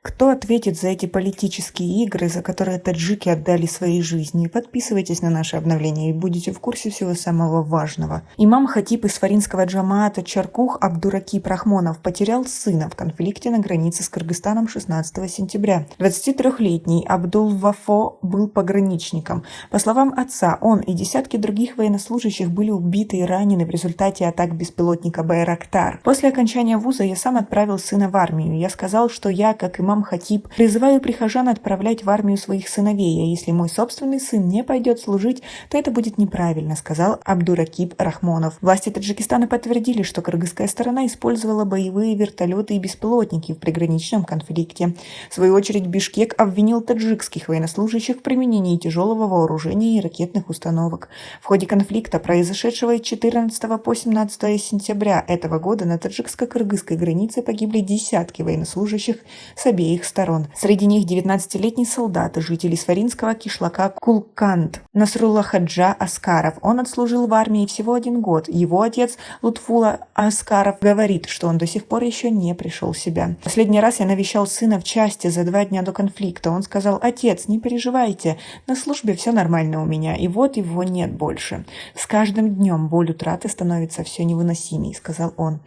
Кто ответит за эти политические игры, за которые таджики отдали свои жизни? Подписывайтесь на наши обновления и будете в курсе всего самого важного. Имам Хатиб из фаринского джамаата Чаркух Абдуракиб Рахмонов потерял сына в конфликте на границе с Кыргызстаном 16 сентября. 23-летний Абдул-Вафо был пограничником. По словам отца, он и десятки других военнослужащих были убиты и ранены в результате атак беспилотника Байрактар. После окончания вуза я сам отправил сына в армию. Я сказал, что я, как имам Хатиб, призываю прихожан отправлять в армию своих сыновей, а если мой собственный сын не пойдет служить, то это будет неправильно, сказал Абдуракиб Рахмонов. Власти Таджикистана подтвердили, что кыргызская сторона использовала боевые вертолеты и беспилотники в приграничном конфликте. В свою очередь Бишкек обвинил таджикских военнослужащих в применении тяжелого вооружения и ракетных установок. В ходе конфликта, произошедшего с 14 по 17 сентября этого года, на таджикско-кыргызской границе погибли десятки военнослужащих с обеих сторон. Среди них 19-летний солдат, житель Сфаринского кишлака Кулкант, Насрулла Хаджа Аскаров. Он отслужил в армии всего 1 год. Его отец Лутфула Аскаров говорит, что он до сих пор еще не пришел в себя. Последний раз я навещал сына в части за 2 дня до конфликта. Он сказал: «Отец, не переживайте, на службе все нормально у меня, и вот его нет больше. С каждым днем боль утраты становится все невыносимей», — сказал он.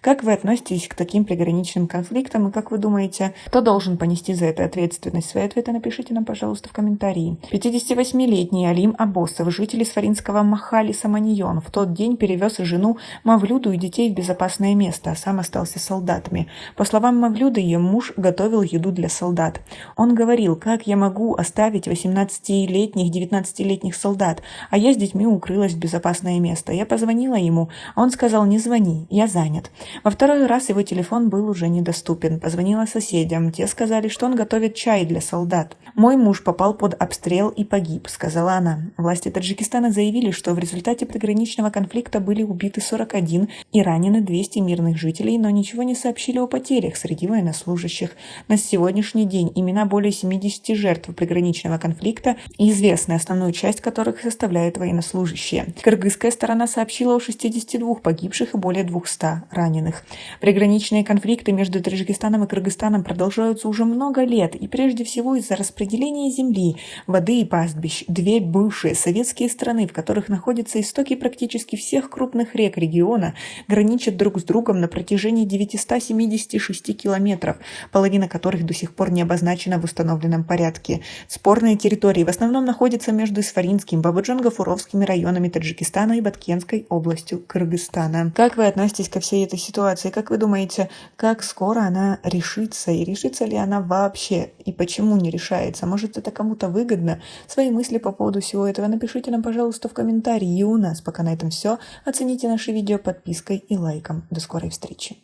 Как вы относитесь к таким приграничным конфликтам и как вы думаете, кто должен понести за это ответственность? Свои ответы напишите нам, пожалуйста, в комментарии. 58-летний Алим Абосов, житель Сфаринского Махали Саманьон, в тот день перевез жену Мавлюду и детей в безопасное место, а сам остался с солдатами. По словам Мавлюды, ее муж готовил еду для солдат. Он говорил: «Как я могу оставить 18-летних, 19-летних солдат, а я с детьми укрылась в безопасное место». Я позвонила ему, а он сказал: «Не звони, я занят». Во второй раз его телефон был уже недоступен. Позвонила соседям. Те сказали, что он готовит чай для солдат. «Мой муж попал под обстрел и погиб», — сказала она. Власти Таджикистана заявили, что в результате приграничного конфликта были убиты 41 и ранены 200 мирных жителей, но ничего не сообщили о потерях среди военнослужащих. На сегодняшний день имена более 70 жертв приграничного конфликта и известны, основную часть которых составляют военнослужащие. Кыргызская сторона сообщила о 62 погибших и более 200 раненых. Приграничные конфликты между Таджикистаном и Кыргызстаном продолжаются уже много лет, и прежде всего из-за распределения земли, воды и пастбищ. 2 бывшие советские страны, в которых находятся истоки практически всех крупных рек региона, граничат друг с другом на протяжении 976 километров, половина которых до сих пор не обозначена в установленном порядке. Спорные территории в основном находятся между Сфаринским, Бабаджон-Гафуровскими районами Таджикистана и Баткенской областью Кыргызстана. Как вы относитесь ко всей этой ситуации? Как вы думаете, как скоро она решится? И решится ли она вообще? И почему не решается? Может, это кому-то выгодно? Свои мысли по поводу всего этого напишите нам, пожалуйста, в комментарии. И у нас пока на этом все. Оцените наше видео подпиской и лайком. До скорой встречи.